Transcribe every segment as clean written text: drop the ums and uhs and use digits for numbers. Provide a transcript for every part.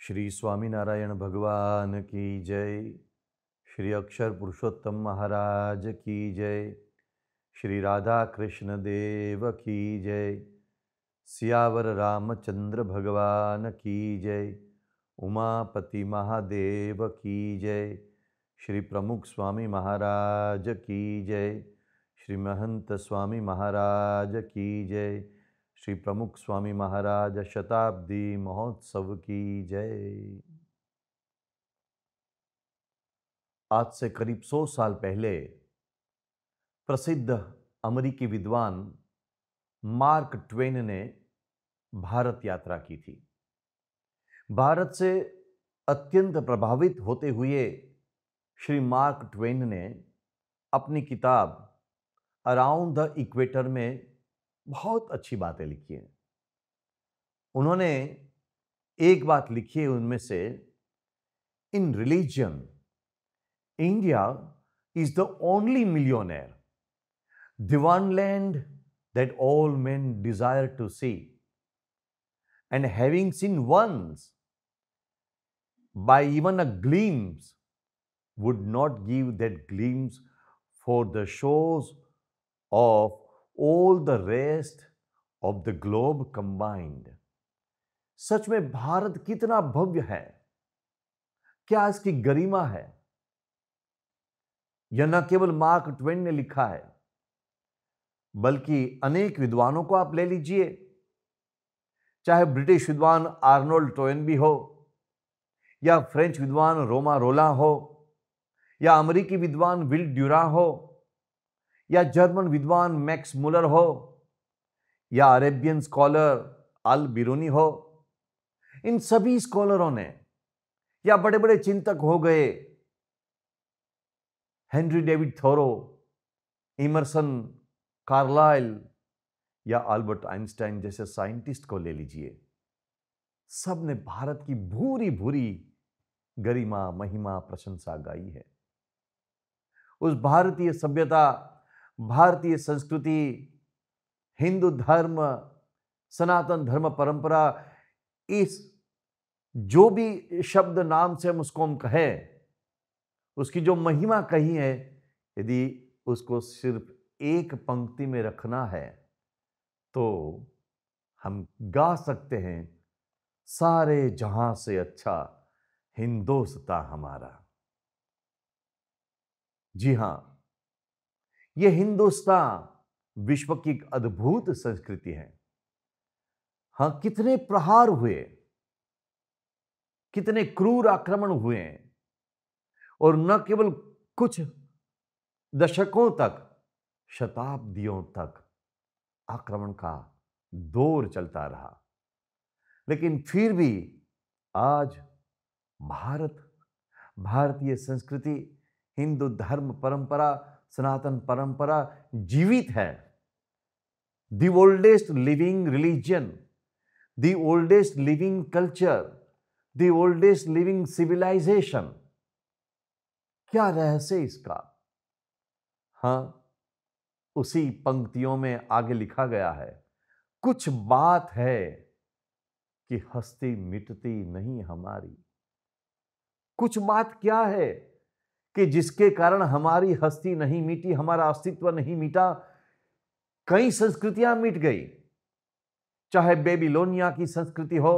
श्री स्वामीनारायण भगवान की जय। श्री अक्षर पुरुषोत्तम महाराज की जय। श्री राधा कृष्ण देव की जय। सियावर रामचंद्र भगवान की जय। उमापति महादेव की जय। श्री प्रमुख स्वामी महाराज की जय। श्री महंत स्वामी महाराज की जय। श्री प्रमुख स्वामी महाराज शताब्दी महोत्सव की जय। आज से करीब 100 साल पहले प्रसिद्ध अमेरिकी विद्वान मार्क ट्वेन ने भारत यात्रा की थी। भारत से अत्यंत प्रभावित होते हुए श्री मार्क ट्वेन ने अपनी किताब अराउंड द इक्वेटर में बहुत अच्छी बातें लिखी हैं। उन्होंने एक बात लिखी है उनमें से, in religion India is the only millionaire, the one land that all men desire to see, and having seen once, by even a glimpse, would not give that glimpse for the shores of all the rest of the globe combined. सच में भारत कितना भव्य है, क्या इसकी गरिमा है। यह न केवल mark Twain ने लिखा है, बल्कि अनेक विद्वानों को आप ले लीजिए, चाहे ब्रिटिश विद्वान आर्नोल्ड टोयनबी हो, या फ्रेंच विद्वान रोमा रोला हो, या अमेरिकी विद्वान विल ड्यूरा हो, या जर्मन विद्वान मैक्स मुलर हो, या अरेबियन स्कॉलर अल बिरूनी हो। इन सभी स्कॉलरों ने, या बड़े बड़े चिंतक हो गए Henry David Thoreau, Emerson, Carlyle या अल्बर्ट आइंस्टाइन जैसे साइंटिस्ट को ले लीजिए, सब ने भारत की भूरी भूरी गरिमा महिमा प्रशंसा गाई है। उस भारतीय सभ्यता, भारतीय संस्कृति, हिंदू धर्म, सनातन धर्म परंपरा, इस जो भी शब्द नाम से हम उसको कहें, उसकी जो महिमा कही है, यदि उसको सिर्फ एक पंक्ति में रखना है तो हम गा सकते हैं, सारे जहां से अच्छा हिंदोस्तां हमारा। जी हां, यह हिंदुस्तान विश्व की एक अद्भुत संस्कृति है। हां, कितने प्रहार हुए, कितने क्रूर आक्रमण हुए हैं, और न केवल कुछ दशकों तक, शताब्दियों तक आक्रमण का दौर चलता रहा। लेकिन फिर भी आज भारत, भारतीय संस्कृति, हिंदू धर्म परंपरा, सनातन परंपरा जीवित है। The oldest living religion, the oldest living culture, the oldest living civilisation. क्या रहस्य इसका? हां, उसी पंक्तियों में आगे लिखा गया है, कुछ बात है कि हस्ती मिटती नहीं हमारी। कुछ बात क्या है कि जिसके कारण हमारी हस्ती नहीं मिटी, हमारा अस्तित्व नहीं मिटा। कई संस्कृतियां मिट गई, चाहे बेबीलोनिया की संस्कृति हो,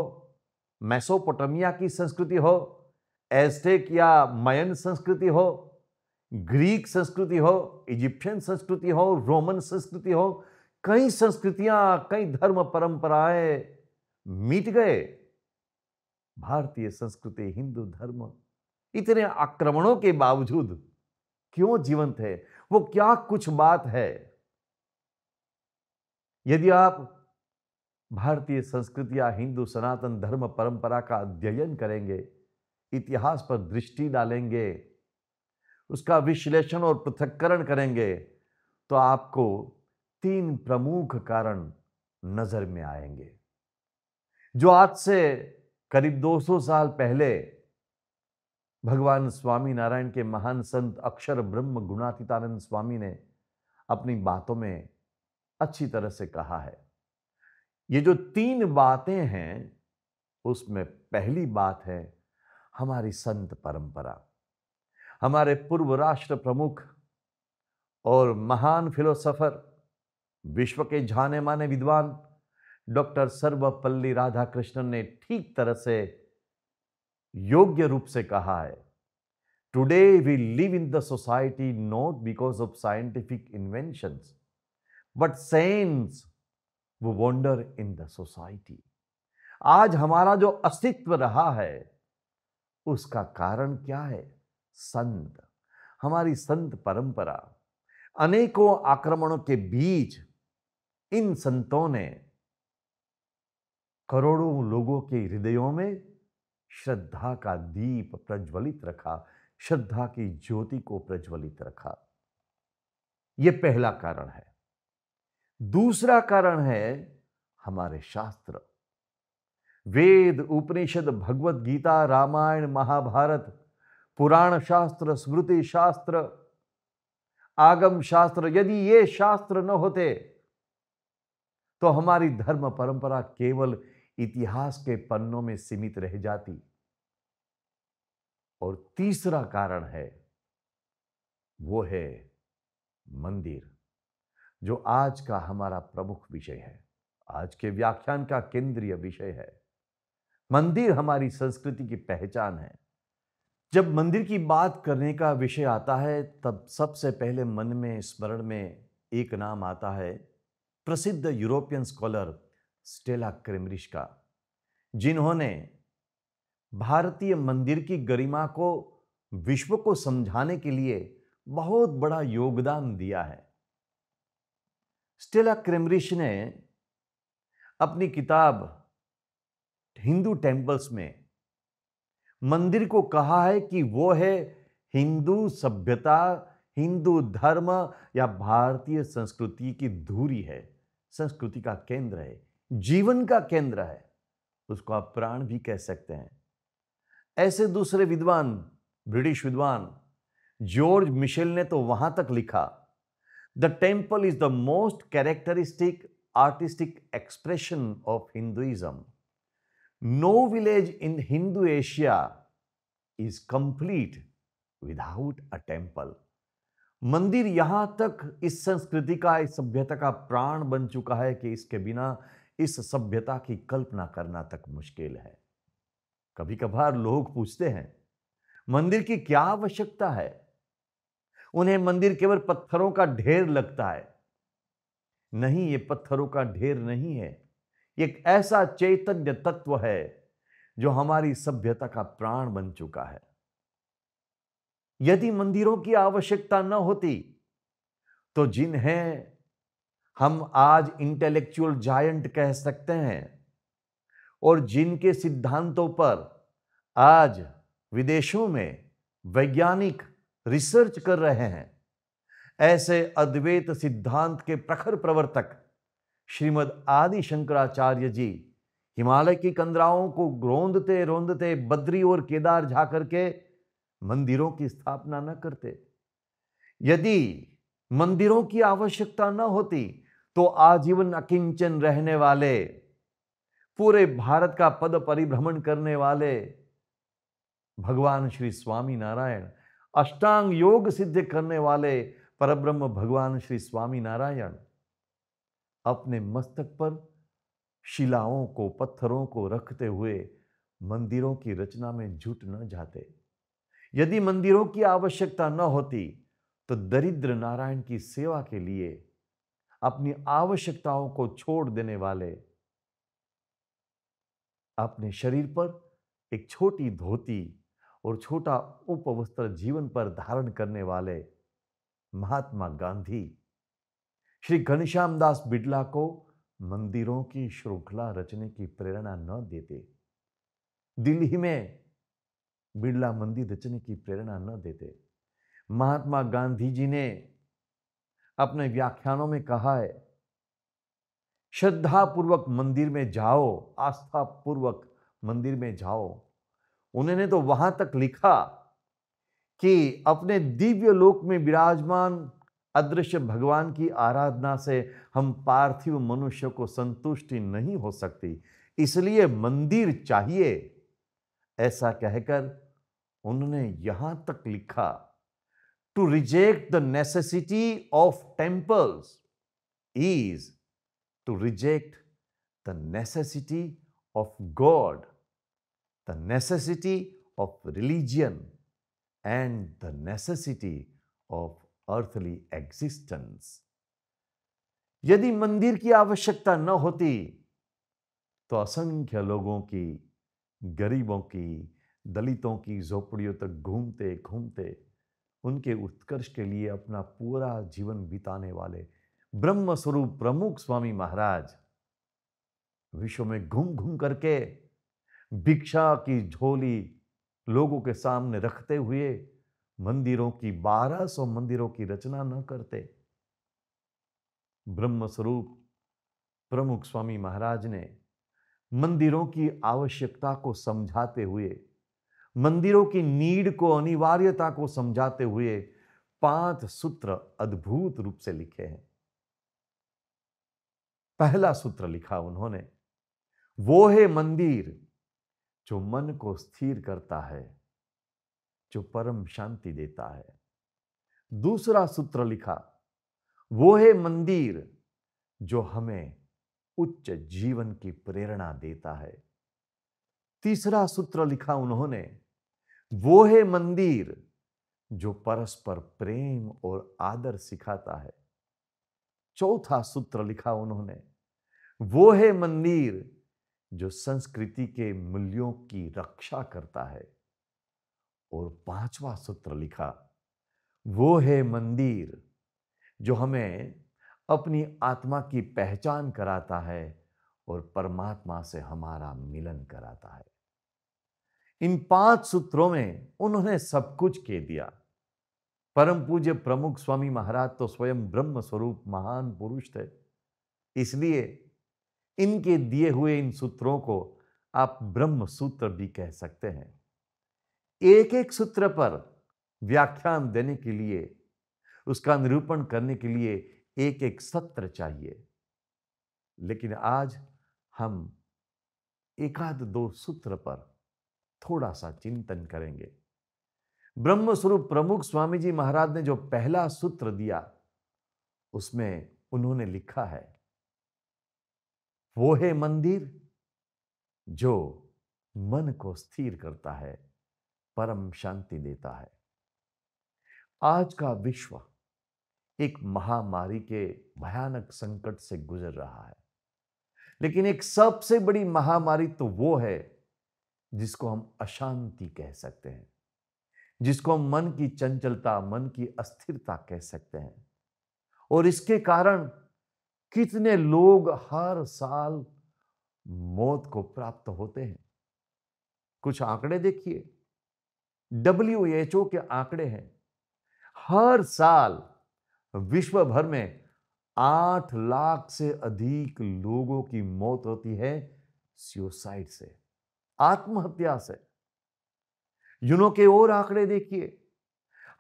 मेसोपोटामिया की संस्कृति हो, एज़टेक या मायन संस्कृति हो, ग्रीक संस्कृति हो, इजिप्शियन संस्कृति हो, रोमन संस्कृति हो। कई संस्कृतियां, कई धर्म परंपराएं मिट गए। भारतीय संस्कृति, हिंदू धर्म इतने आक्रमणों के बावजूद क्यों जीवंत है? वो क्या कुछ बात है? यदि आप भारतीय संस्कृति या हिंदू सनातन धर्म परंपरा का अध्ययन करेंगे, इतिहास पर दृष्टि डालेंगे, उसका विश्लेषण और पृथक्करण करेंगे, तो आपको 3 प्रमुख कारण नजर में आएंगे, जो आज से करीब 200 साल पहले भगवान स्वामी नारायण के महान संत अक्षर ब्रह्म गुणातीतानंद स्वामी ने अपनी बातों में अच्छी तरह से कहा है। ये जो 3 बातें हैं, उसमें पहली बात है हमारी संत परंपरा। हमारे पूर्व राष्ट्र प्रमुख और महान फिलोसोफर, विश्व के जाने माने विद्वान डॉक्टर सर्वपल्ली राधाकृष्णन ने ठीक तरह से योग्य रूप से कहा है, today we live in the society not because of scientific inventions but sense वो वंडर इन द सोसाइटी। आज हमारा जो अस्तित्व रहा है उसका कारण क्या है? संत, हमारी संत परंपरा। अनेकों आक्रमणों के बीच इन संतों ने करोड़ों लोगों के हृदयों में श्रद्धा का दीप प्रज्वलित रखा, श्रद्धा की ज्योति को प्रज्वलित रखा। यह पहला कारण है। दूसरा कारण है हमारे शास्त्र, वेद, उपनिषद, भगवत गीता, रामायण, महाभारत, पुराण शास्त्र, स्मृति शास्त्र, आगम शास्त्र। यदि ये शास्त्र न होते तो हमारी धर्म परंपरा केवल इतिहास के पन्नों में सीमित रह जाती। और तीसरा कारण है वो है मंदिर, जो आज का हमारा प्रमुख विषय है, आज के व्याख्यान का केंद्रीय विषय है। मंदिर हमारी संस्कृति की पहचान है। जब मंदिर की बात करने का विषय आता है तब सबसे पहले मन में, स्मरण में एक नाम आता है प्रसिद्ध यूरोपियन स्कॉलर स्टेला क्रेमरिश का, जिन्होंने भारतीय मंदिर की गरिमा को विश्व को समझाने के लिए बहुत बड़ा योगदान दिया है। स्टेला क्रेमरिश ने अपनी किताब हिंदू टेम्पल्स में मंदिर को कहा है कि वो है हिंदू सभ्यता, हिंदू धर्म या भारतीय संस्कृति की धुरी है, संस्कृति का केंद्र है, जीवन का केंद्र है, उसको आप प्राण भी कह सकते हैं। ऐसे दूसरे विद्वान, ब्रिटिश विद्वान जॉर्ज मिशेल ने तो वहां तक लिखा, the temple is the most characteristic artistic expression of Hinduism. No village in Hindu Asia is complete without a temple. मंदिर यहां तक इस संस्कृति का, इस सभ्यता का प्राण बन चुका है कि इसके बिना इस सभ्यता की कल्पना करना तक मुश्किल है। कभी कभार लोग पूछते हैं मंदिर की क्या आवश्यकता है? उन्हें मंदिर केवल पत्थरों का ढेर लगता है। नहीं, ये पत्थरों का ढेर नहीं है, एक ऐसा चैतन्य तत्व है जो हमारी सभ्यता का प्राण बन चुका है। यदि मंदिरों की आवश्यकता न होती तो जिन्हें हम आज इंटेलेक्चुअल जायंट कह सकते हैं और जिनके सिद्धांतों पर आज विदेशों में वैज्ञानिक रिसर्च कर रहे हैं, ऐसे अद्वैत सिद्धांत के प्रखर प्रवर्तक श्रीमद आदि शंकराचार्य जी हिमालय की कंदराओं को रोंदते रोंदते बद्री और केदार जा करके मंदिरों की स्थापना न करते। यदि मंदिरों की आवश्यकता न होती तो आजीवन अकिंचन रहने वाले, पूरे भारत का पद परिभ्रमण करने वाले भगवान श्री स्वामी नारायण, अष्टांग योग सिद्ध करने वाले परब्रह्म भगवान श्री स्वामी नारायण अपने मस्तक पर शिलाओं को, पत्थरों को रखते हुए मंदिरों की रचना में जुट न जाते। यदि मंदिरों की आवश्यकता न होती तो दरिद्र नारायण की सेवा के लिए अपनी आवश्यकताओं को छोड़ देने वाले, अपने शरीर पर एक छोटी धोती और छोटा उपवस्त्र जीवन पर धारण करने वाले महात्मा गांधी श्री घनश्याम दास बिड़ला को मंदिरों की श्रृंखला रचने की प्रेरणा न देते, दिल्ली में बिड़ला मंदिर रचने की प्रेरणा न देते। महात्मा गांधी जी ने अपने व्याख्यानों में कहा है, श्रद्धा पूर्वक मंदिर में जाओ, आस्था पूर्वक मंदिर में जाओ। उन्होंने तो वहां तक लिखा कि अपने दिव्य लोक में विराजमान अदृश्य भगवान की आराधना से हम पार्थिव मनुष्य को संतुष्टि नहीं हो सकती, इसलिए मंदिर चाहिए। ऐसा कहकर उन्होंने यहां तक लिखा, to reject the necessity of temples is to reject the necessity of God, the necessity of religion and the necessity of earthly existence. यदि मंदिर की आवश्यकता न होती तो असंख्य लोगों की, गरीबों की, दलितों की झोपड़ियों तक घूमते घूमते उनके उत्कर्ष के लिए अपना पूरा जीवन बिताने वाले ब्रह्म स्वरूप प्रमुख स्वामी महाराज विश्व में घूम घूम करके भिक्षा की झोली लोगों के सामने रखते हुए मंदिरों की 1200 मंदिरों की रचना न करते। ब्रह्म स्वरूप प्रमुख स्वामी महाराज ने मंदिरों की आवश्यकता को समझाते हुए, मंदिरों की नीड को, अनिवार्यता को समझाते हुए 5 सूत्र अद्भुत रूप से लिखे हैं। पहला सूत्र लिखा उन्होंने, वो है मंदिर जो मन को स्थिर करता है, जो परम शांति देता है। दूसरा सूत्र लिखा, वो है मंदिर जो हमें उच्च जीवन की प्रेरणा देता है। तीसरा सूत्र लिखा उन्होंने, वो है मंदिर जो परस्पर प्रेम और आदर सिखाता है। चौथा सूत्र लिखा उन्होंने, वो है मंदिर जो संस्कृति के मूल्यों की रक्षा करता है। और 5वां सूत्र लिखा, वो है मंदिर जो हमें अपनी आत्मा की पहचान कराता है और परमात्मा से हमारा मिलन कराता है। इन 5 सूत्रों में उन्होंने सब कुछ कह दिया। परम पूज्य प्रमुख स्वामी महाराज तो स्वयं ब्रह्म स्वरूप महान पुरुष थे, इसलिए इनके दिए हुए इन सूत्रों को आप ब्रह्म सूत्र भी कह सकते हैं। एक एक सूत्र पर व्याख्यान देने के लिए, उसका निरूपण करने के लिए एक एक सत्र चाहिए, लेकिन आज हम एकाध 2 सूत्र पर थोड़ा सा चिंतन करेंगे। ब्रह्म स्वरूप प्रमुख स्वामी जी महाराज ने जो पहला सूत्र दिया, उसमें उन्होंने लिखा है, वो है मंदिर जो मन को स्थिर करता है, परम शांति देता है। आज का विश्व एक महामारी के भयानक संकट से गुजर रहा है, लेकिन एक सबसे बड़ी महामारी तो वो है जिसको हम अशांति कह सकते हैं, जिसको हम मन की चंचलता, मन की अस्थिरता कह सकते हैं। और इसके कारण कितने लोग हर साल मौत को प्राप्त होते हैं। कुछ आंकड़े देखिए, WHO के आंकड़े हैं, हर साल विश्व भर में 8 लाख से अधिक लोगों की मौत होती है सुसाइड से, आत्महत्या से। यूनो के और आंकड़े देखिए,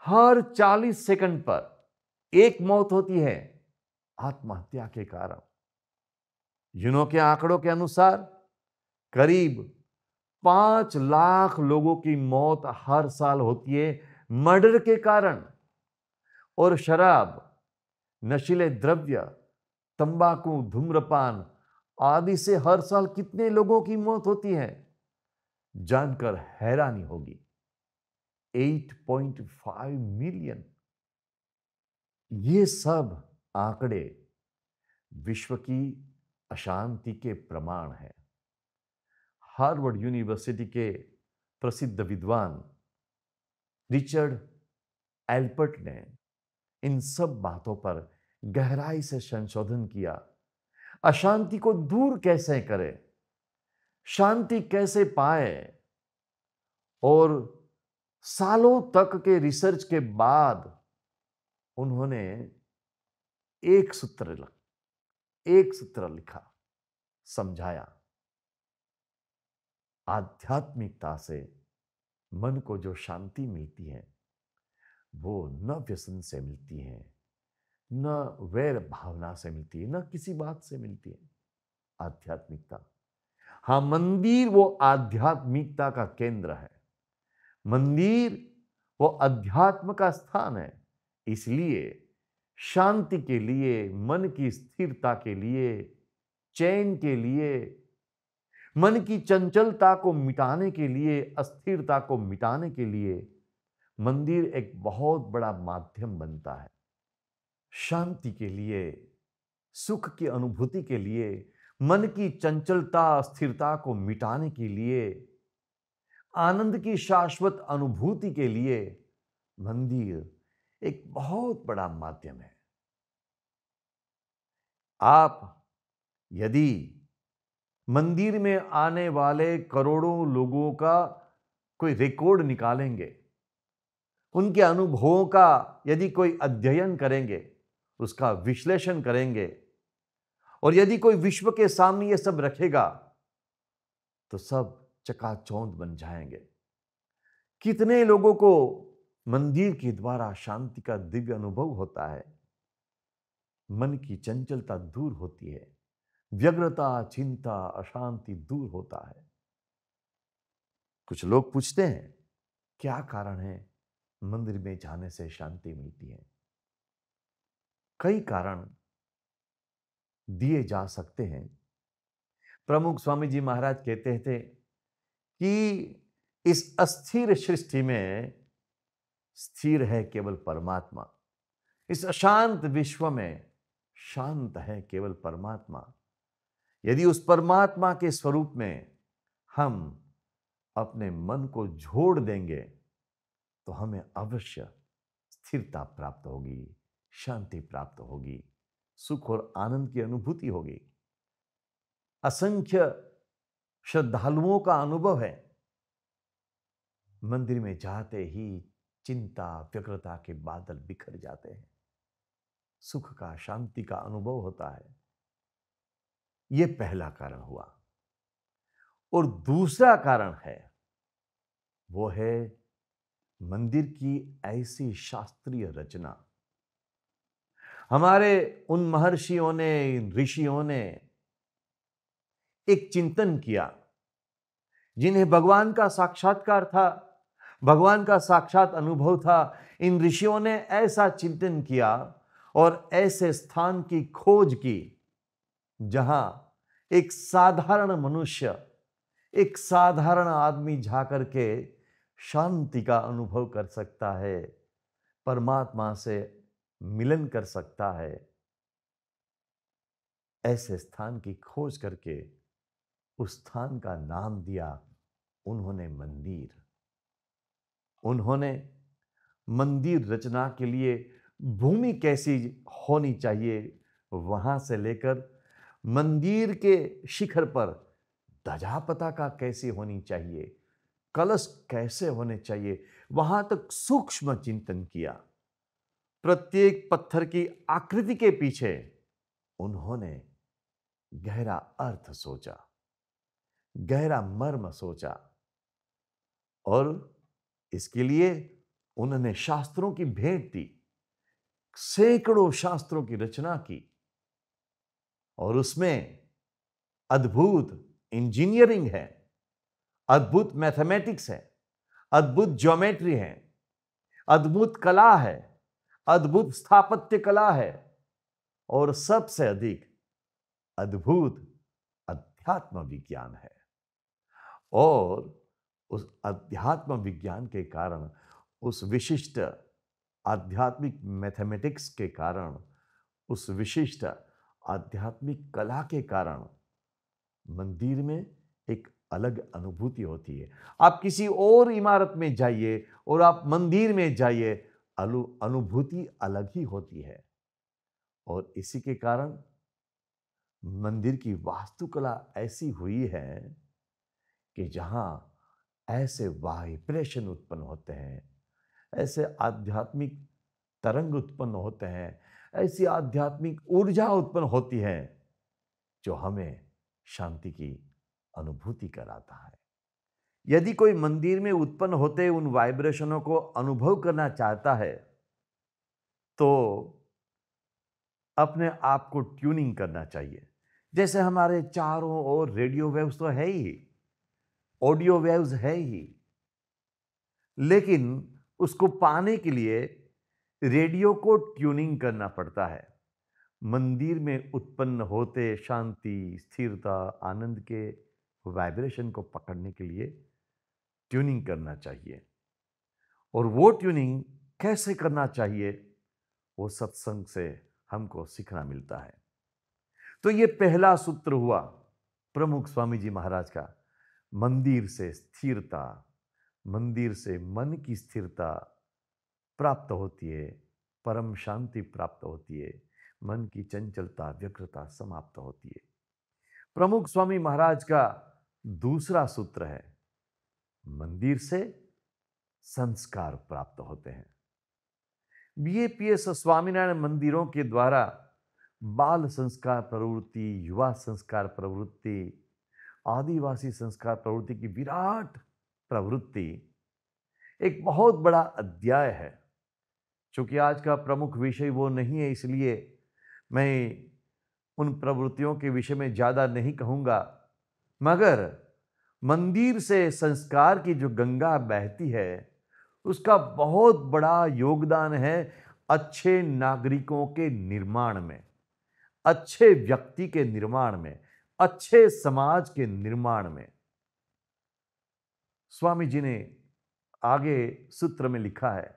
हर 40 सेकंड पर एक मौत होती है आत्महत्या के कारण। यूनो के आंकड़ों के अनुसार करीब 5 लाख लोगों की मौत हर साल होती है मर्डर के कारण। और शराब, नशीले द्रव्य, तंबाकू, धूम्रपान आदि से हर साल कितने लोगों की मौत होती है, जानकर हैरानी होगी। 8.5 मिलियन। ये सब आंकड़े विश्व की अशांति के प्रमाण हैं। हार्वर्ड यूनिवर्सिटी के प्रसिद्ध विद्वान रिचर्ड एल्पर्ट ने इन सब बातों पर गहराई से संशोधन किया। अशांति को दूर कैसे करें, शांति कैसे पाए, और सालों तक के रिसर्च के बाद उन्होंने एक सूत्र लिखा, समझाया। आध्यात्मिकता से मन को जो शांति मिलती है वो न व्यसन से मिलती है, न वैर भावना से मिलती है, न किसी बात से मिलती है। आध्यात्मिकता हाँ, मंदिर वो आध्यात्मिकता का केंद्र है। मंदिर वो अध्यात्म का स्थान है। इसलिए शांति के लिए, मन की स्थिरता के लिए, चैन के लिए, मन की चंचलता को मिटाने के लिए, अस्थिरता को मिटाने के लिए मंदिर एक बहुत बड़ा माध्यम बनता है। शांति के लिए, सुख की अनुभूति के लिए, मन की चंचलता, स्थिरता को मिटाने के लिए, आनंद की शाश्वत अनुभूति के लिए मंदिर एक बहुत बड़ा माध्यम है। आप यदि मंदिर में आने वाले करोड़ों लोगों का कोई रिकॉर्ड निकालेंगे, उनके अनुभवों का यदि कोई अध्ययन करेंगे, उसका विश्लेषण करेंगे, और यदि कोई विश्व के सामने ये सब रखेगा, तो सब चकाचौंध बन जाएंगे। कितने लोगों को मंदिर के द्वारा शांति का दिव्य अनुभव होता है, मन की चंचलता दूर होती है, व्यग्रता, चिंता, अशांति दूर होता है। कुछ लोग पूछते हैं, क्या कारण है मंदिर में जाने से शांति मिलती है? कई कारण दिए जा सकते हैं। प्रमुख स्वामी जी महाराज कहते थे कि इस अस्थिर सृष्टि में स्थिर है केवल परमात्मा। इस अशांत विश्व में शांत है केवल परमात्मा। यदि उस परमात्मा के स्वरूप में हम अपने मन को जोड़ देंगे तो हमें अवश्य स्थिरता प्राप्त होगी, शांति प्राप्त होगी, सुख और आनंद की अनुभूति होगी। असंख्य श्रद्धालुओं का अनुभव है, मंदिर में जाते ही चिंता, व्यग्रता के बादल बिखर जाते हैं, सुख का, शांति का अनुभव होता है। यह पहला कारण हुआ। और दूसरा कारण है, वो है मंदिर की ऐसी शास्त्रीय रचना। हमारे उन महर्षियों ने, ऋषियों ने एक चिंतन किया, जिन्हें भगवान का साक्षात्कार था, भगवान का साक्षात अनुभव था। इन ऋषियों ने ऐसा चिंतन किया और ऐसे स्थान की खोज की जहां एक साधारण मनुष्य, एक साधारण आदमी जाकर के शांति का अनुभव कर सकता है, परमात्मा से मिलन कर सकता है। ऐसे स्थान की खोज करके उस स्थान का नाम दिया उन्होंने मंदिर। उन्होंने मंदिर रचना के लिए भूमि कैसी होनी चाहिए, वहां से लेकर मंदिर के शिखर पर ध्वजा पताका कैसी होनी चाहिए, कलश कैसे होने चाहिए, वहां तक सूक्ष्म चिंतन किया। प्रत्येक पत्थर की आकृति के पीछे उन्होंने गहरा अर्थ सोचा, गहरा मर्म सोचा, और इसके लिए उन्होंने शास्त्रों की भेंट दी, सैकड़ों शास्त्रों की रचना की, और उसमें अद्भुत इंजीनियरिंग है, अद्भुत मैथमेटिक्स है, अद्भुत ज्योमेट्री है, अद्भुत कला है, अद्भुत स्थापत्य कला है, और सबसे अधिक अद्भुत अध्यात्म विज्ञान है। और उस अध्यात्म विज्ञान के कारण, उस विशिष्ट आध्यात्मिक मैथमेटिक्स के कारण, उस विशिष्ट आध्यात्मिक कला के कारण मंदिर में एक अलग अनुभूति होती है। आप किसी और इमारत में जाइए और आप मंदिर में जाइए, अनुभूति अलग ही होती है। और इसी के कारण मंदिर की वास्तुकला ऐसी हुई है कि जहां ऐसे वाइब्रेशन उत्पन्न होते हैं, ऐसे आध्यात्मिक तरंग उत्पन्न होते हैं, ऐसी आध्यात्मिक ऊर्जा उत्पन्न होती है जो हमें शांति की अनुभूति कराता है। यदि कोई मंदिर में उत्पन्न होते उन वाइब्रेशनों को अनुभव करना चाहता है तो अपने आप को ट्यूनिंग करना चाहिए। जैसे हमारे चारों ओर रेडियो वेव्स तो है ही, ऑडियो वेव्स है ही, लेकिन उसको पाने के लिए रेडियो को ट्यूनिंग करना पड़ता है। मंदिर में उत्पन्न होते शांति, स्थिरता, आनंद के वाइब्रेशन को पकड़ने के लिए ट्यूनिंग करना चाहिए। और वो ट्यूनिंग कैसे करना चाहिए, वो सत्संग से हमको सीखना मिलता है। तो ये पहला सूत्र हुआ प्रमुख स्वामी जी महाराज का, मंदिर से स्थिरता, मंदिर से मन की स्थिरता प्राप्त होती है, परम शांति प्राप्त होती है, मन की चंचलता, व्यग्रता समाप्त होती है। प्रमुख स्वामी महाराज का दूसरा सूत्र है, मंदिर से संस्कार प्राप्त होते हैं। बीएपीएस स्वामीनारायण मंदिरों के द्वारा बाल संस्कार प्रवृत्ति, युवा संस्कार प्रवृत्ति, आदिवासी संस्कार प्रवृत्ति की विराट प्रवृत्ति एक बहुत बड़ा अध्याय है। क्योंकि आज का प्रमुख विषय वो नहीं है, इसलिए मैं उन प्रवृत्तियों के विषय में ज़्यादा नहीं कहूँगा, मगर मंदिर से संस्कार की जो गंगा बहती है उसका बहुत बड़ा योगदान है अच्छे नागरिकों के निर्माण में, अच्छे व्यक्ति के निर्माण में, अच्छे समाज के निर्माण में। स्वामी जी ने आगे सूत्र में लिखा है,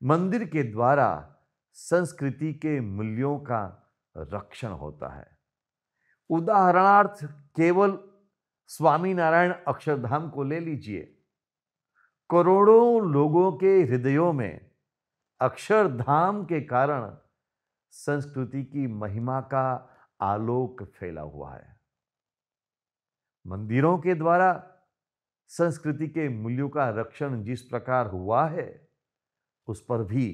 मंदिर के द्वारा संस्कृति के मूल्यों का रक्षण होता है। उदाहरणार्थ केवल स्वामीनारायण अक्षरधाम को ले लीजिए। करोड़ों लोगों के हृदयों में अक्षरधाम के कारण संस्कृति की महिमा का आलोक फैला हुआ है। मंदिरों के द्वारा संस्कृति के मूल्यों का रक्षण जिस प्रकार हुआ है, उस पर भी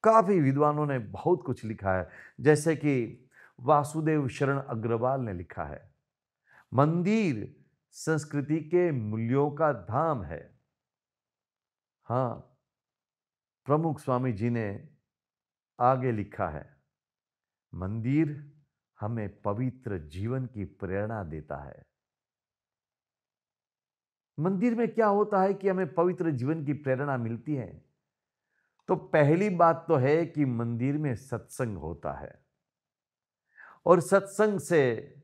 काफी विद्वानों ने बहुत कुछ लिखा है। जैसे कि वासुदेव शरण अग्रवाल ने लिखा है, मंदिर संस्कृति के मूल्यों का धाम है। हाँ, प्रमुख स्वामी जी ने आगे लिखा है, मंदिर हमें पवित्र जीवन की प्रेरणा देता है। मंदिर में क्या होता है कि हमें पवित्र जीवन की प्रेरणा मिलती है? तो पहली बात तो है कि मंदिर में सत्संग होता है और सत्संग से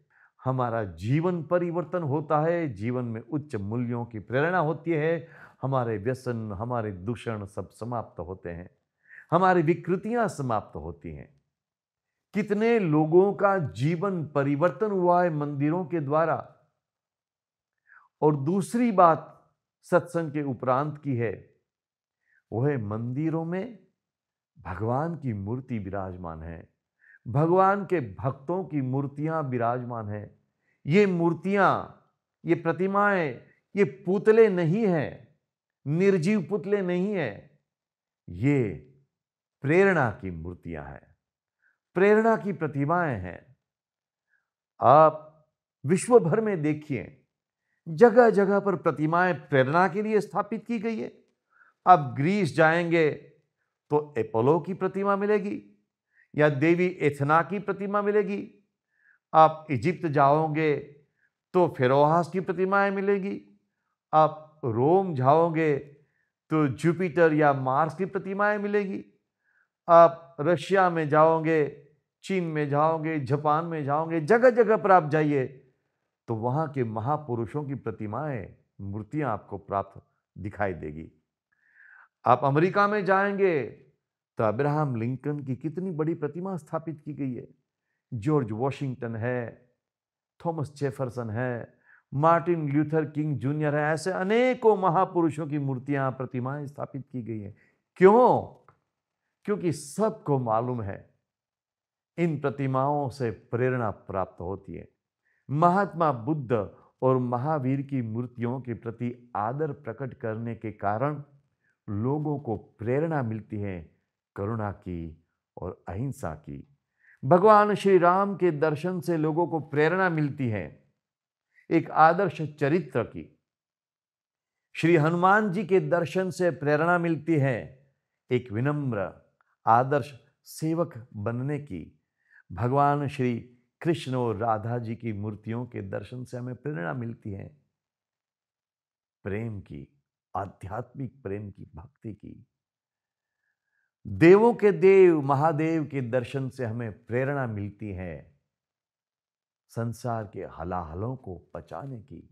हमारा जीवन परिवर्तन होता है, जीवन में उच्च मूल्यों की प्रेरणा होती है, हमारे व्यसन, हमारे दूषण सब समाप्त होते हैं, हमारी विकृतियां समाप्त होती हैं। कितने लोगों का जीवन परिवर्तन हुआ है मंदिरों के द्वारा। और दूसरी बात सत्संग के उपरांत की है, वो है मंदिरों में भगवान की मूर्ति विराजमान है, भगवान के भक्तों की मूर्तियां विराजमान हैं। ये मूर्तियां, ये प्रतिमाएं, ये पुतले नहीं हैं, निर्जीव पुतले नहीं हैं, ये प्रेरणा की मूर्तियां हैं, प्रेरणा की प्रतिमाएं हैं। आप विश्व भर में देखिए, जगह जगह पर प्रतिमाएं प्रेरणा के लिए स्थापित की गई है। आप ग्रीस जाएंगे तो अपोलो की प्रतिमा मिलेगी या देवी एथना की प्रतिमा मिलेगी। आप इजिप्ट जाओगे तो फेरोहास की प्रतिमाएं मिलेगी। आप रोम जाओगे तो जुपिटर या मार्स की प्रतिमाएं मिलेगी। आप रशिया में जाओगे, चीन में जाओगे, जापान में जाओगे, जगह जगह पर आप जाइए तो वहां के महापुरुषों की प्रतिमाएं, मूर्तियां आपको प्राप्त दिखाई देगी। आप अमेरिका में जाएंगे तो अब्राहम लिंकन की कितनी बड़ी प्रतिमा स्थापित की गई है। जॉर्ज वॉशिंगटन है, थॉमस जेफरसन है, मार्टिन ल्यूथर किंग जूनियर है, ऐसे अनेकों महापुरुषों की मूर्तियां, प्रतिमाएं स्थापित की गई हैं। क्यों? क्योंकि सबको मालूम है इन प्रतिमाओं से प्रेरणा प्राप्त होती है। महात्मा बुद्ध और महावीर की मूर्तियों के प्रति आदर प्रकट करने के कारण लोगों को प्रेरणा मिलती है करुणा की और अहिंसा की। भगवान श्री राम के दर्शन से लोगों को प्रेरणा मिलती है एक आदर्श चरित्र की। श्री हनुमान जी के दर्शन से प्रेरणा मिलती है एक विनम्र आदर्श सेवक बनने की। भगवान श्री कृष्ण और राधा जी की मूर्तियों के दर्शन से हमें प्रेरणा मिलती है प्रेम की, आध्यात्मिक प्रेम की, भक्ति की। देवों के देव महादेव के दर्शन से हमें प्रेरणा मिलती है संसार के हलाहलों को पचाने की।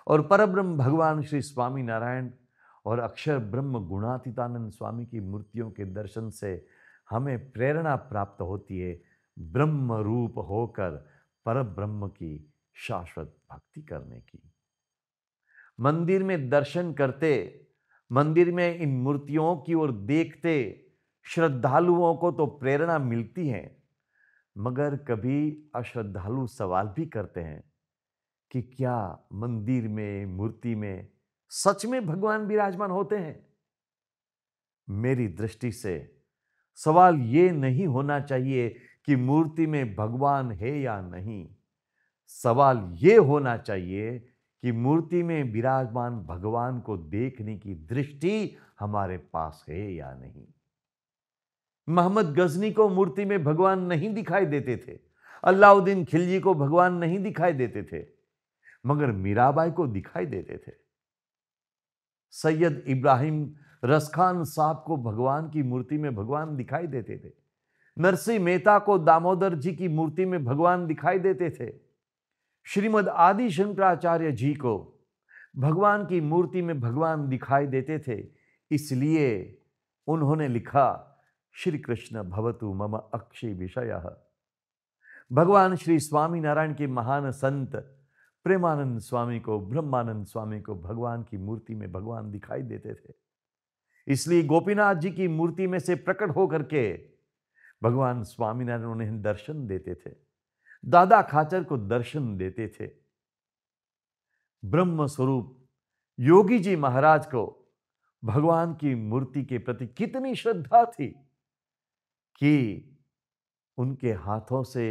और परब्रह्म भगवान श्री स्वामी नारायण और अक्षर ब्रह्म गुणातीतानंद स्वामी की मूर्तियों के दर्शन से हमें प्रेरणा प्राप्त होती है ब्रह्म रूप होकर परब्रह्म की शाश्वत भक्ति करने की। मंदिर में दर्शन करते, मंदिर में इन मूर्तियों की ओर देखते श्रद्धालुओं को तो प्रेरणा मिलती है, मगर कभी अश्रद्धालु सवाल भी करते हैं कि क्या मंदिर में, मूर्ति में सच में भगवान विराजमान होते हैं? मेरी दृष्टि से सवाल ये नहीं होना चाहिए कि मूर्ति में भगवान है या नहीं। सवाल ये होना चाहिए कि मूर्ति में विराजमान भगवान को देखने की दृष्टि हमारे पास है या नहीं। मोहम्मद गजनी को मूर्ति में भगवान नहीं दिखाई देते थे, अलाउद्दीन खिलजी को भगवान नहीं दिखाई देते थे, मगर मीराबाई को दिखाई देते थे। सैयद इब्राहिम रसखान साहब को भगवान की मूर्ति में भगवान दिखाई देते थे। नरसिंह मेहता को दामोदर जी की मूर्ति में भगवान दिखाई देते थे। श्रीमद आदि शंकराचार्य जी को भगवान की मूर्ति में भगवान दिखाई देते थे। इसलिए उन्होंने लिखा, श्री कृष्ण भवतु मम अक्षय विषयः। भगवान श्री स्वामी नारायण के महान संत प्रेमानंद स्वामी को, ब्रह्मानंद स्वामी को भगवान की मूर्ति में भगवान दिखाई देते थे। इसलिए गोपीनाथ जी की मूर्ति में से प्रकट होकर के भगवान स्वामीनारायण उन्हें दर्शन देते थे, दादा खाचर को दर्शन देते थे। ब्रह्म स्वरूप योगी जी महाराज को भगवान की मूर्ति के प्रति कितनी श्रद्धा थी कि उनके हाथों से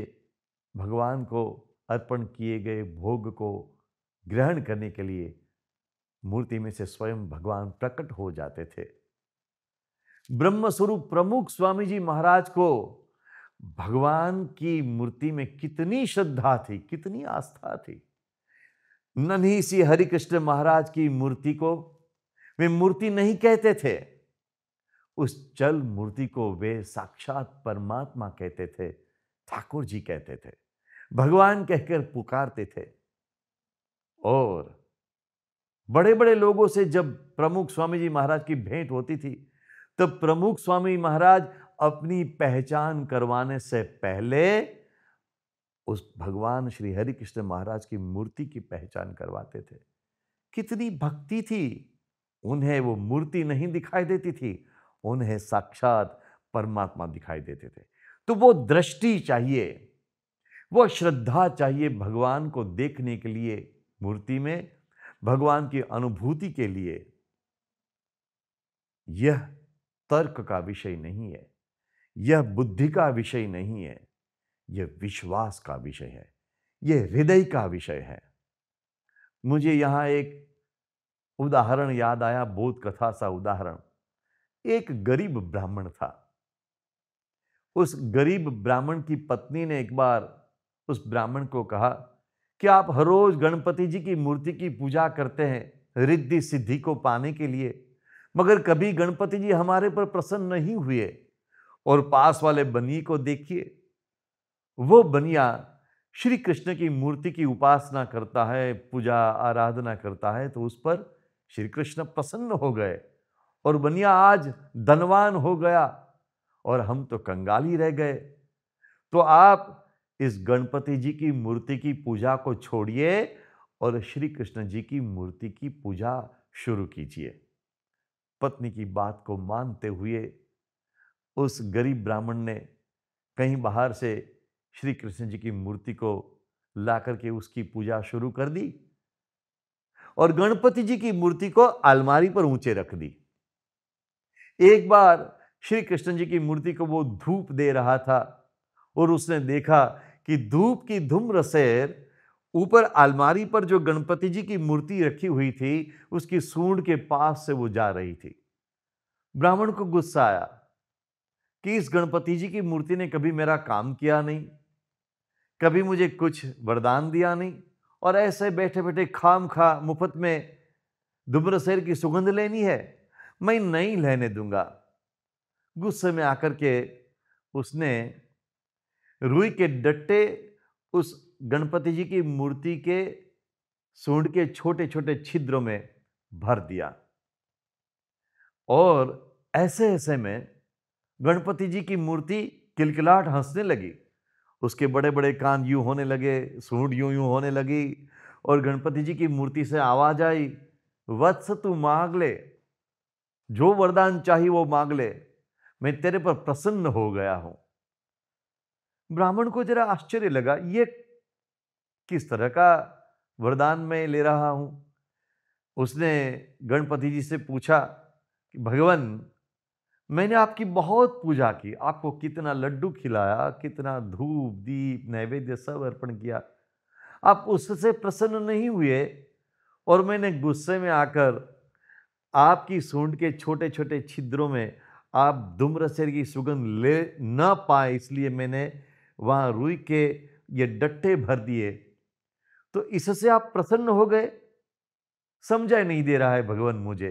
भगवान को अर्पण किए गए भोग को ग्रहण करने के लिए मूर्ति में से स्वयं भगवान प्रकट हो जाते थे। ब्रह्म स्वरूप प्रमुख स्वामी जी महाराज को भगवान की मूर्ति में कितनी श्रद्धा थी, कितनी आस्था थी। नन्ही सी हरिकृष्ण महाराज की मूर्ति को वे मूर्ति नहीं कहते थे, उस जल मूर्ति को वे साक्षात परमात्मा कहते थे, ठाकुर जी कहते थे, भगवान कहकर पुकारते थे। और बड़े बड़े लोगों से जब प्रमुख स्वामी जी महाराज की भेंट होती थी, तब प्रमुख स्वामी महाराज अपनी पहचान करवाने से पहले उस भगवान श्री हरि कृष्ण महाराज की मूर्ति की पहचान करवाते थे। कितनी भक्ति थी। उन्हें वो मूर्ति नहीं दिखाई देती थी, उन्हें साक्षात परमात्मा दिखाई देते थे। तो वो दृष्टि चाहिए, वो श्रद्धा चाहिए भगवान को देखने के लिए, मूर्ति में भगवान की अनुभूति के लिए। यह तर्क का विषय नहीं है, यह बुद्धि का विषय नहीं है, यह विश्वास का विषय है, यह हृदय का विषय है। मुझे यहां एक उदाहरण याद आया, बोध कथा सा उदाहरण। एक गरीब ब्राह्मण था। उस गरीब ब्राह्मण की पत्नी ने एक बार उस ब्राह्मण को कहा कि आप हर रोज गणपति जी की मूर्ति की पूजा करते हैं रिद्धि सिद्धि को पाने के लिए, मगर कभी गणपति जी हमारे पर प्रसन्न नहीं हुए। और पास वाले बनिए को देखिए, वो बनिया श्री कृष्ण की मूर्ति की उपासना करता है, पूजा आराधना करता है, तो उस पर श्री कृष्ण प्रसन्न हो गए और बनिया आज धनवान हो गया और हम तो कंगाली रह गए। तो आप इस गणपति जी की मूर्ति की पूजा को छोड़िए और श्री कृष्ण जी की मूर्ति की पूजा शुरू कीजिए। पत्नी की बात को मानते हुए उस गरीब ब्राह्मण ने कहीं बाहर से श्री कृष्ण जी की मूर्ति को लाकर के उसकी पूजा शुरू कर दी और गणपति जी की मूर्ति को अलमारी पर ऊंचे रख दी। एक बार श्री कृष्ण जी की मूर्ति को वो धूप दे रहा था और उसने देखा कि धूप की धूम्र सेर ऊपर अलमारी पर जो गणपति जी की मूर्ति रखी हुई थी उसकी सूंड के पास से वो जा रही थी। ब्राह्मण को गुस्सा आया कि इस गणपति जी की मूर्ति ने कभी मेरा काम किया नहीं, कभी मुझे कुछ वरदान दिया नहीं, और ऐसे बैठे बैठे खाम खा मुफ्त में दुबरसेर की सुगंध लेनी है, मैं नहीं लेने दूंगा। गुस्से में आकर के उसने रुई के डट्टे उस गणपति जी की मूर्ति के सूंड के छोटे छोटे छिद्रों में भर दिया, और ऐसे ऐसे में गणपति जी की मूर्ति किलकिलाहट हंसने लगी। उसके बड़े बड़े कान यूं होने लगे, सूंड यूं यूं होने लगी, और गणपति जी की मूर्ति से आवाज आई, वत्स तू मांग ले, जो वरदान चाहिए वो मांग ले, मैं तेरे पर प्रसन्न हो गया हूं। ब्राह्मण को जरा आश्चर्य लगा, ये किस तरह का वरदान मैं ले रहा हूं। उसने गणपति जी से पूछा कि भगवान, मैंने आपकी बहुत पूजा की, आपको कितना लड्डू खिलाया, कितना धूप दीप नैवेद्य सब अर्पण किया, आप उससे प्रसन्न नहीं हुए, और मैंने गुस्से में आकर आपकी सूंड के छोटे छोटे छिद्रों में आप धूम्रसेर की सुगंध ले न पाए, इसलिए मैंने वहां रुई के ये डट्टे भर दिए, तो इससे आप प्रसन्न हो गए। समझा नहीं दे रहा है भगवान मुझे।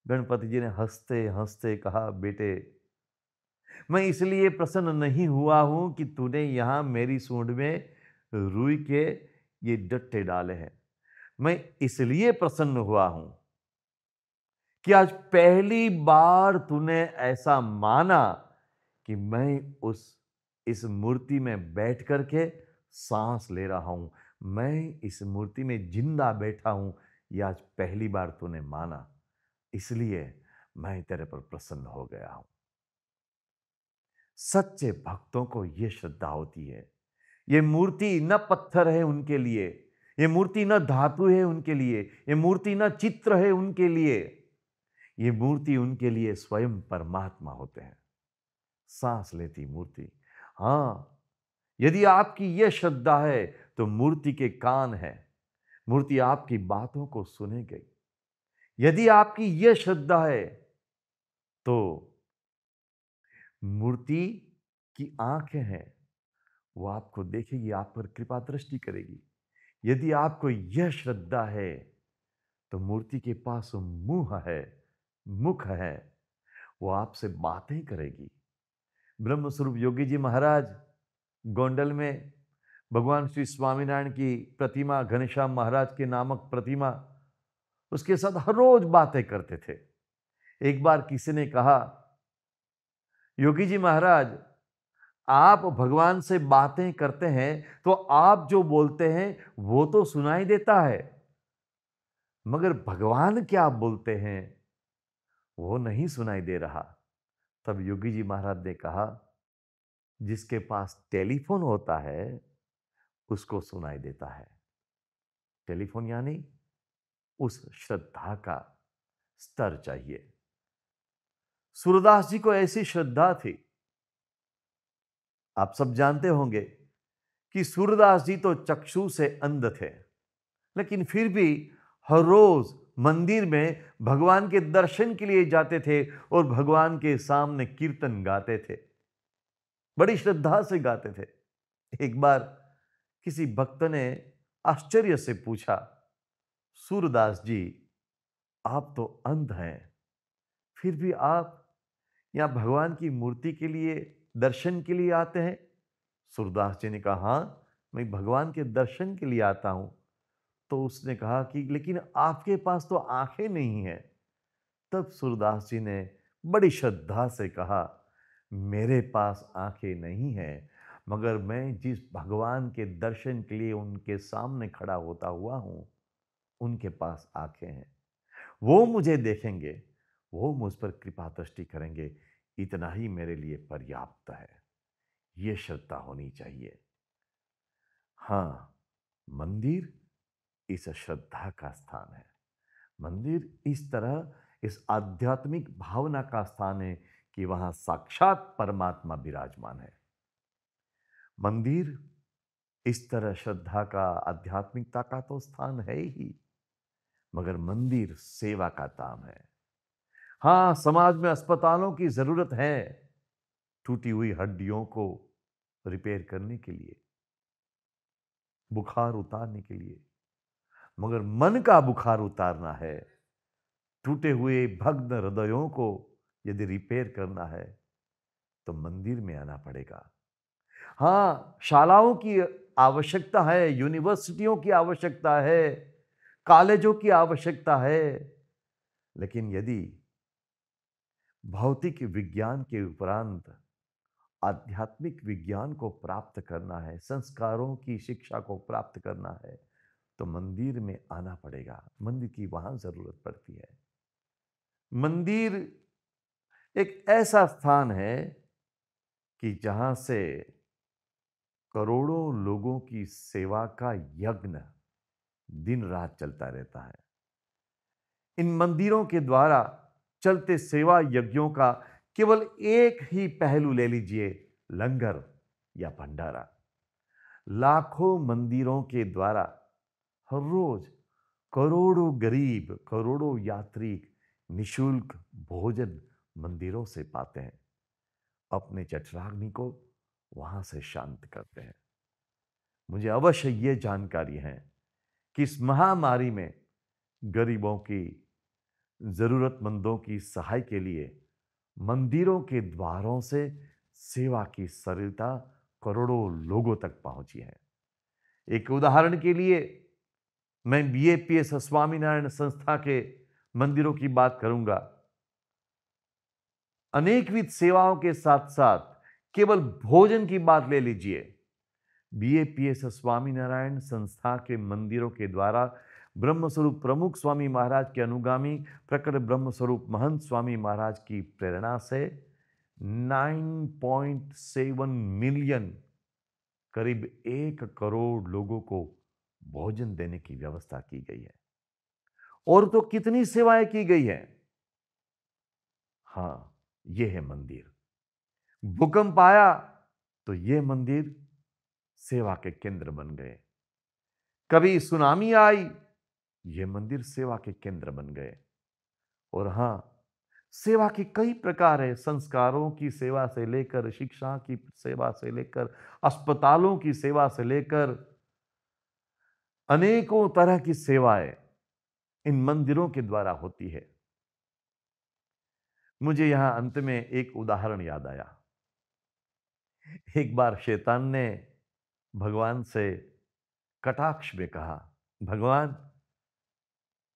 गणपति जी ने हंसते हंसते कहा, बेटे, मैं इसलिए प्रसन्न नहीं हुआ हूं कि तूने यहां मेरी सूंड में रुई के ये डट्टे डाले हैं। मैं इसलिए प्रसन्न हुआ हूं कि आज पहली बार तूने ऐसा माना कि मैं इस मूर्ति में बैठ करके सांस ले रहा हूं, मैं इस मूर्ति में जिंदा बैठा हूं। ये आज पहली बार तूने माना, इसलिए मैं तेरे पर प्रसन्न हो गया हूं। सच्चे भक्तों को यह श्रद्धा होती है। ये मूर्ति न पत्थर है उनके लिए, ये मूर्ति न धातु है उनके लिए, ये मूर्ति न चित्र है उनके लिए, ये मूर्ति उनके लिए स्वयं परमात्मा होते हैं, सांस लेती मूर्ति। हां, यदि आपकी यह श्रद्धा है तो मूर्ति के कान है, मूर्ति आपकी बातों को सुनेगी। यदि आपकी यह श्रद्धा है तो मूर्ति की आंखें हैं, वो आपको देखेगी, आप पर कृपा दृष्टि करेगी। यदि आपको यह श्रद्धा है तो मूर्ति के पास मुंह है, मुख है, वो आपसे बातें करेगी। ब्रह्मस्वरूप योगी जी महाराज गोंडल में भगवान श्री स्वामीनारायण की प्रतिमा, घनश्याम महाराज के नामक प्रतिमा, उसके साथ हर रोज बातें करते थे। एक बार किसी ने कहा, योगी जी महाराज, आप भगवान से बातें करते हैं तो आप जो बोलते हैं वो तो सुनाई देता है, मगर भगवान क्या बोलते हैं वो नहीं सुनाई दे रहा। तब योगी जी महाराज ने कहा, जिसके पास टेलीफोन होता है उसको सुनाई देता है। टेलीफोन यानी उस श्रद्धा का स्तर चाहिए। सूरदास जी को ऐसी श्रद्धा थी। आप सब जानते होंगे कि सूरदास जी तो चक्षु से अंध थे, लेकिन फिर भी हर रोज मंदिर में भगवान के दर्शन के लिए जाते थे और भगवान के सामने कीर्तन गाते थे, बड़ी श्रद्धा से गाते थे। एक बार किसी भक्त ने आश्चर्य से पूछा, सूरदास जी, आप तो अंध हैं, फिर भी आप यहां भगवान की मूर्ति के लिए दर्शन के लिए आते हैं? सूरदास जी ने कहा, हाँ, मैं भगवान के दर्शन के लिए आता हूं। तो उसने कहा कि लेकिन आपके पास तो आंखें नहीं है। तब सूरदास जी ने बड़ी श्रद्धा से कहा, मेरे पास आंखें नहीं है, मगर मैं जिस भगवान के दर्शन के लिए उनके सामने खड़ा होता हुआ हूं, उनके पास आंखें हैं। वो मुझे देखेंगे, वो मुझ पर कृपा दृष्टि करेंगे, इतना ही मेरे लिए पर्याप्त है। ये श्रद्धा होनी चाहिए। हाँ, मंदिर इस श्रद्धा का स्थान है। मंदिर इस तरह इस आध्यात्मिक भावना का स्थान है कि वहां साक्षात परमात्मा विराजमान है। मंदिर इस तरह श्रद्धा का, आध्यात्मिकता का तो स्थान है ही, मगर मंदिर सेवा का धाम है। हां, समाज में अस्पतालों की जरूरत है टूटी हुई हड्डियों को रिपेयर करने के लिए, बुखार उतारने के लिए। मगर मन का बुखार उतारना है, टूटे हुए भग्न हृदयों को यदि रिपेयर करना है, तो मंदिर में आना पड़ेगा। हाँ, शालाओं की आवश्यकता है, यूनिवर्सिटियों की आवश्यकता है, कॉलेजों की आवश्यकता है, लेकिन यदि भौतिक विज्ञान के उपरांत आध्यात्मिक विज्ञान को प्राप्त करना है, संस्कारों की शिक्षा को प्राप्त करना है, तो मंदिर में आना पड़ेगा। मंदिर की वहां जरूरत पड़ती है। मंदिर एक ऐसा स्थान है कि जहां से करोड़ों लोगों की सेवा का यज्ञ दिन रात चलता रहता है। इन मंदिरों के द्वारा चलते सेवा यज्ञों का केवल एक ही पहलू ले लीजिए, लंगर या भंडारा। लाखों मंदिरों के द्वारा हर रोज करोड़ों गरीब, करोड़ों यात्री निशुल्क भोजन मंदिरों से पाते हैं, अपने जठराग्नि को वहां से शांत करते हैं। मुझे अवश्य ये जानकारी है कि इस महामारी में गरीबों की, जरूरतमंदों की सहाय के लिए मंदिरों के द्वारों से सेवा की सरलता करोड़ों लोगों तक पहुंची है। एक उदाहरण के लिए मैं बीएपीएस स्वामीनारायण संस्था के मंदिरों की बात करूंगा। अनेकविध सेवाओं के साथ साथ केवल भोजन की बात ले लीजिए। बीएपीएस स्वामीनारायण संस्था के मंदिरों के द्वारा ब्रह्मस्वरूप प्रमुख स्वामी महाराज के अनुगामी प्रकट ब्रह्मस्वरूप महंत स्वामी महाराज की प्रेरणा से 9.7 मिलियन, करीब 1 करोड़ लोगों को भोजन देने की व्यवस्था की गई है। और तो कितनी सेवाएं की गई है। हां, यह है मंदिर। भूकंप आया तो यह मंदिर सेवा के केंद्र बन गए। कभी सुनामी आई, यह मंदिर सेवा के केंद्र बन गए। और हां, सेवा के कई प्रकार है। संस्कारों की सेवा से लेकर, शिक्षा की सेवा से लेकर, अस्पतालों की सेवा से लेकर अनेकों तरह की सेवाएं इन मंदिरों के द्वारा होती है। मुझे यहां अंत में एक उदाहरण याद आया। एक बार शैतान ने भगवान से कटाक्ष में कहा, भगवान,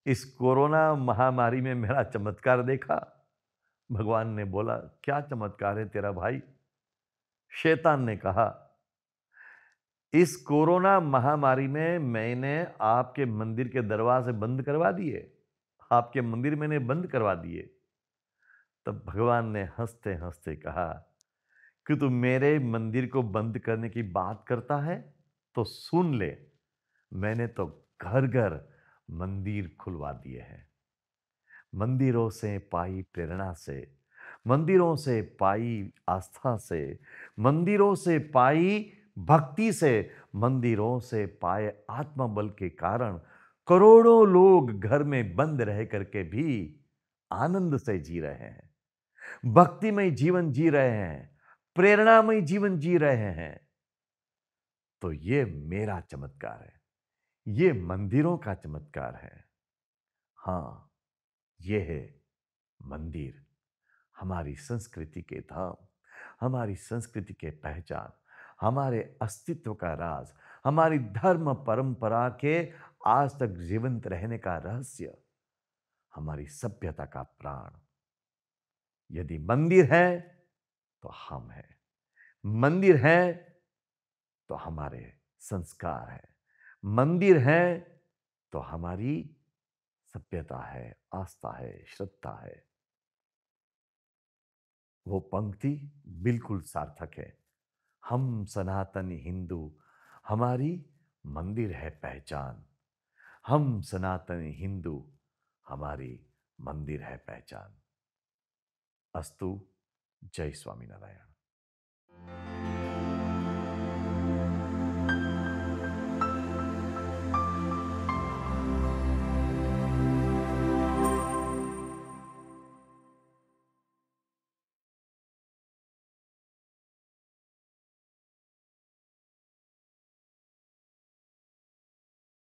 इस कोरोना महामारी में मेरा चमत्कार देखा? भगवान ने बोला, क्या चमत्कार है तेरा भाई? शैतान ने कहा, इस कोरोना महामारी में मैंने आपके मंदिर के दरवाजे बंद करवा दिए, आपके मंदिर मैंने बंद करवा दिए। तब भगवान ने हंसते हंसते कहा कि तू मेरे मंदिर को बंद करने की बात करता है तो सुन ले, मैंने तो घर घर मंदिर खुलवा दिए हैं। मंदिरों से पाई प्रेरणा से, मंदिरों से पाई आस्था से, मंदिरों से पाई भक्ति से, मंदिरों से पाए आत्मबल के कारण करोड़ों लोग घर में बंद रह करके भी आनंद से जी रहे हैं, भक्तिमय जीवन जी रहे हैं, प्रेरणामय जीवन जी रहे हैं। तो ये मेरा चमत्कार है, ये मंदिरों का चमत्कार है। हां, ये है मंदिर, हमारी संस्कृति के धाम, हमारी संस्कृति के पहचान, हमारे अस्तित्व का राज, हमारी धर्म परंपरा के आज तक जीवंत रहने का रहस्य, हमारी सभ्यता का प्राण। यदि मंदिर है तो हम हैं, मंदिर है तो हमारे संस्कार है, मंदिर है तो हमारी सभ्यता है, आस्था है, श्रद्धा है। वो पंक्ति बिल्कुल सार्थक है। हम सनातनी हिंदू, हमारी मंदिर है पहचान। हम सनातनी हिंदू, हमारी मंदिर है पहचान। अस्तु। जय स्वामीनारायण।